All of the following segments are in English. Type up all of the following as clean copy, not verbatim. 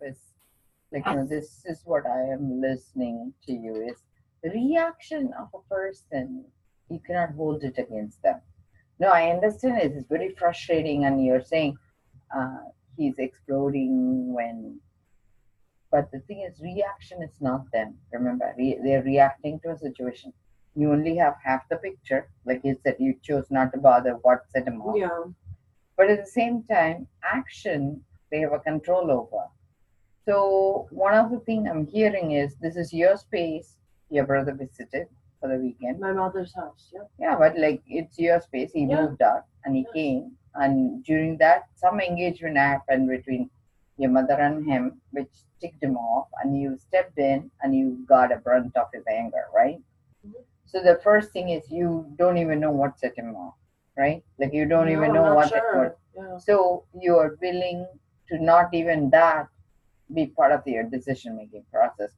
is like, this is what I am listening to you is the reaction of a person. You cannot hold it against them. No, I understand it. It's very frustrating, and you're saying he's exploding when. But the thing is, reaction is not them. Remember, they're reacting to a situation. You only have half the picture. Like you said, you chose not to bother what set them off. Yeah. But at the same time, action, they have a control over. So one of the things I'm hearing is, this is your space. Your brother visited for the weekend. My mother's house. Yeah. Yeah, but like it's your space. He moved out and he came. And during that, some engagement happened between your mother and him, which ticked him off. And you stepped in and you got a brunt of his anger, right? Mm-hmm. So the first thing is, you don't even know what set him off, right? Like you don't even know what. Yeah. So you are willing to not even that be part of your decision making process.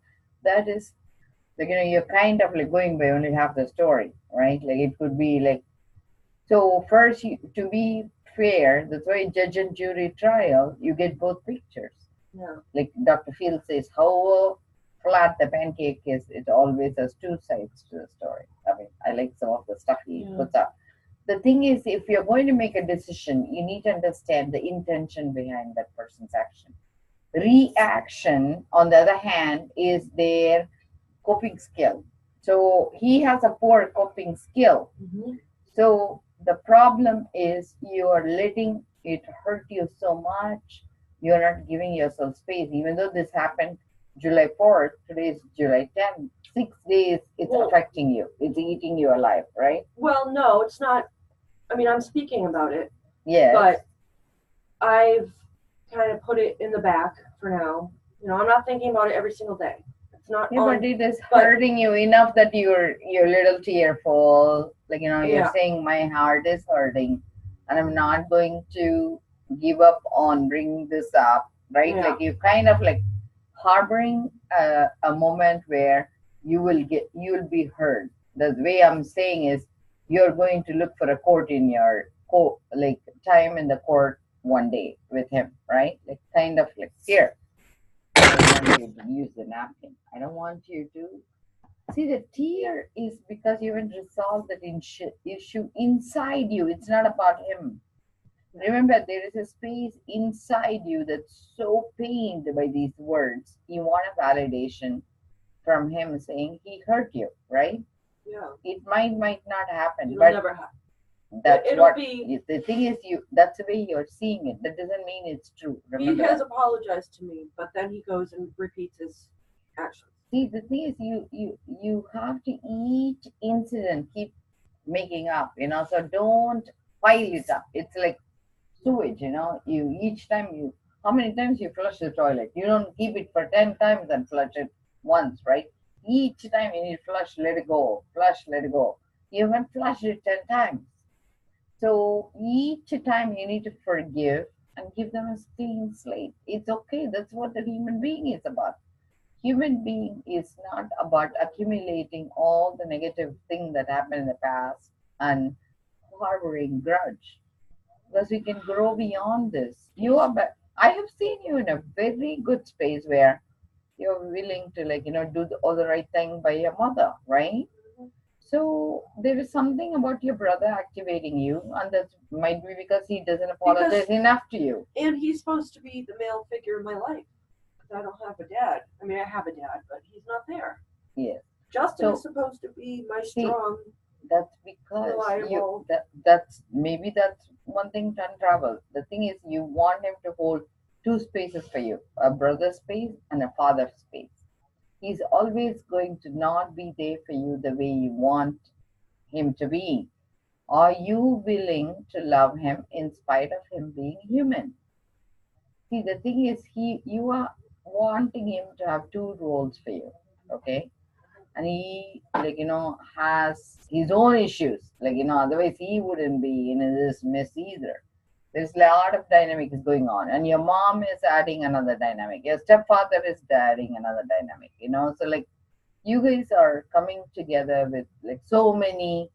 That is, like, you're kind of like going by only half the story, right? Like it could be like, so first, to be fair, that's why judge and jury trial, you get both pictures. Yeah. Like Dr. Field says, how flat the pancake is, it always has two sides to the story. I mean, I like some of the stuff he puts up. The thing is, if you're going to make a decision, you need to understand the intention behind that person's action. Reaction, on the other hand, is their coping skill. So he has a poor coping skill. Mm-hmm. So the problem is, you are letting it hurt you so much. You're not giving yourself space. Even though this happened July 4th, today is July 10th, 6 days, it's affecting you. It's eating you alive, right? Well, no, it's not. I mean, I'm speaking about it. Yes. But I've kind of put it in the back for now. I'm not thinking about it every single day. It's not. Yeah, but it is hurting you enough that you're a little tearful. Like, you're saying, my heart is hurting and I'm not going to give up on bringing this up, right? Yeah. Like you kind of like harboring a moment where you will be heard. The way I'm saying is, you're going to look for a court in your like time in the court one day with him, right? Like kind of like, here, I don't want you to use the napkin. I don't want you to see, the tear is because you haven't resolved that issue inside you. It's not about him. Remember, there is a space inside you that's so pained by these words. You want a validation from him saying he hurt you, right? Yeah. It might not happen. It'll never happen. That's the thing is, that's the way you're seeing it. That doesn't mean it's true. Remember, he has apologized to me, but then he goes and repeats his actions. See, the thing is, you have to each incident keep making up, so don't pile it up. It's like sewage, you each time how many times you flush the toilet? You don't keep it for 10 times and flush it once, right? Each time you need to flush, let it go, flush, let it go. You haven't flushed it 10 times. So each time you need to forgive and give them a clean slate. It's okay. That's what the human being is about. Human being is not about accumulating all the negative things that happened in the past and harboring grudge. Because we can grow beyond this. I have seen you in a very good space where you're willing to do all the right thing by your mother, right? So there is something about your brother activating you, and that might be because he doesn't apologize enough to you. And he's supposed to be the male figure in my life. I don't have a dad. I mean, I have a dad, but he's not there. Yes. Justin is supposed to be my strong. That's because that's one thing to unravel. The thing is, you want him to hold two spaces for you: a brother space and a father space. He's always going to not be there for you the way you want him to be. Are you willing to love him in spite of him being human? See, the thing is, you are wanting him to have two roles for you, okay? And he, has his own issues. Otherwise he wouldn't be in this mess either. There's a lot of dynamics going on, and your mom is adding another dynamic. Your stepfather is adding another dynamic. So you guys are coming together with so many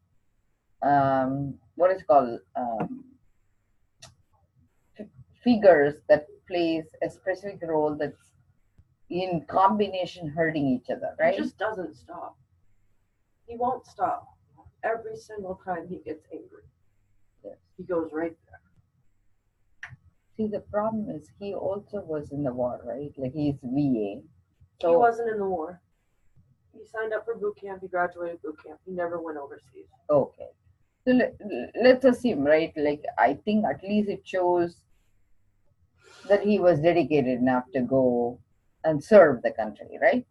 what is called figures that plays a specific role that's in combination hurting each other, right? He just doesn't stop. He won't stop. Every single time he gets angry, Yes. he goes right there. See, the problem is he also was in the war, right? Like he's VA. So He wasn't in the war. He signed up for boot camp. He graduated boot camp. He never went overseas. okay. So let's assume, right? Like I think at least it shows that he was dedicated enough to go and serve the country, right?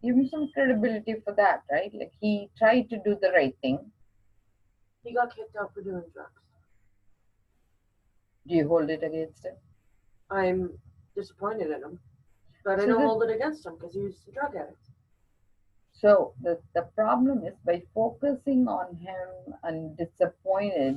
Give him some credibility for that, right? Like he tried to do the right thing. He got kicked out for doing drugs. Do you hold it against him? I'm disappointed in him, but I So don't the- hold it against him because he was a drug addict. So the problem is by focusing on him and disappointed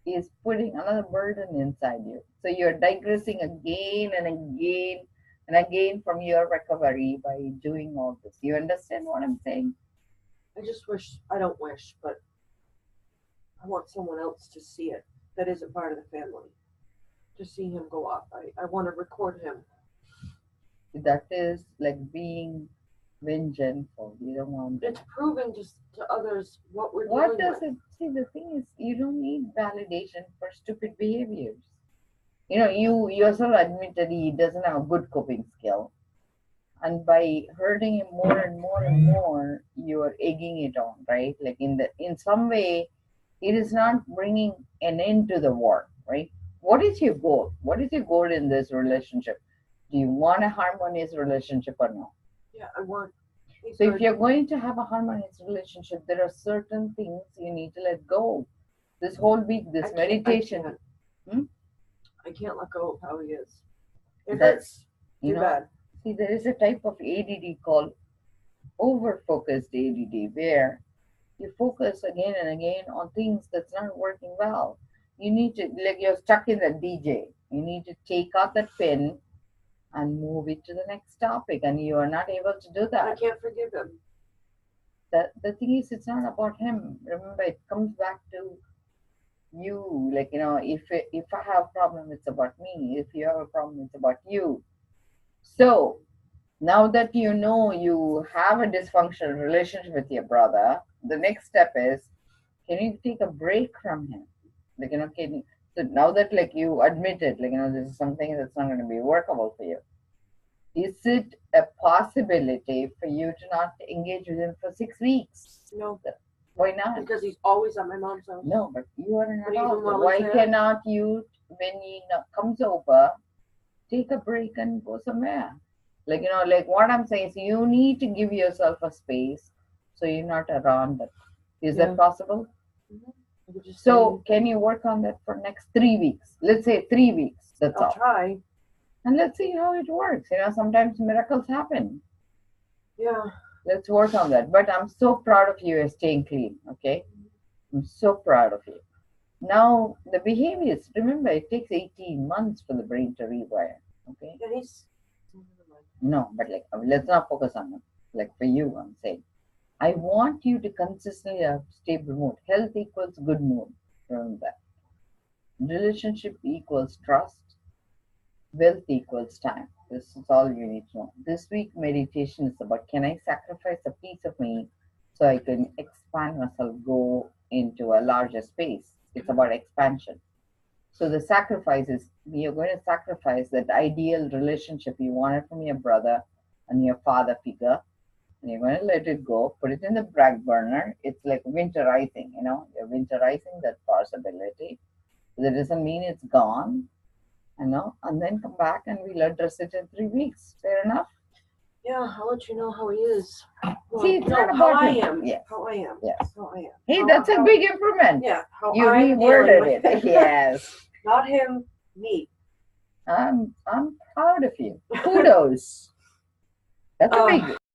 is putting another burden inside you. So you're digressing again and again and again from your recovery by doing all this. You understand what I'm saying? I just wish, I don't wish, but I want someone else to see it that isn't part of the family. To see him go off. I want to record him. That is like being vengeful. You don't want It's proving just to others what we're what dealing does with. it see? The thing is, you don't need validation for stupid behaviors. You know, you yourself admitted he doesn't have a good coping skill, and by hurting him more and more and more, you are egging it on, right? Like in some way, it is not bringing an end to the war, right? What is your goal? What is your goal in this relationship? Do you want a harmonious relationship or no? Yeah, I want. So if you're going to have a harmonious relationship, there are certain things you need to let go. This whole week, this meditation. I can't let go of how he is. It That's, hurts. you Too know, bad. see, there is a type of ADD called over-focused ADD where you focus again and again on things that's not working well. You need to, like you're stuck in the DJ. You need to take out that pen and move it to the next topic, and you are not able to do I that. can't forgive him. The thing is, it's not about him. Remember, it comes back to you. Like, you know, if I have a problem, it's about me. If you have a problem, it's about you. So now that you know you have a dysfunctional relationship with your brother, the next step is, can you take a break from him? Like, you know, can you, so now that like you admitted, like, you know, this is something that's not going to be workable for you. Is it a possibility for you to not engage with him for 6 weeks? No, Why not? because he's always at my mom's house. No, but you are an But even adult. while Why he's there? cannot you, when he comes over, take a break and go somewhere? Like, you know, like what I'm saying is you need to give yourself a space so you're not around it. Is Yeah. that possible? I could just So can you work on that for next 3 weeks? Let's say 3 weeks. That's I'll all. try. And let's see how it works. You know, sometimes miracles happen. Yeah. Let's work on that. But I'm so proud of you as staying clean. Okay, I'm so proud of you. Now the behaviors. Remember, it takes 18 months for the brain to rewire. Okay. And he's. No, but like let's not focus on it. Like for you, I'm saying, I want you to consistently have stable mood. Health equals good mood. Remember that. Relationship equals trust. Wealth equals time. This is all you need to know. This week meditation is about, can I sacrifice a piece of me so I can expand myself, go into a larger space? It's about expansion. So the sacrifice is, you're going to sacrifice that ideal relationship you wanted from your brother and your father figure, and you're going to let it go, put it in the back burner. It's like winterizing, you know, you're winterizing that possibility. That doesn't mean it's gone, you know, and then come back and we'll address it in 3 weeks. Fair enough? Yeah, I'll let you know how he is. Well, See, it's no, not how about I him. am. Yes. How I am. Yes. How I am. Hey, How- that's a how- big improvement. Yeah, how You I'm reworded dealing with it. Yes. Not him, me. I'm proud of you. Kudos. That's a big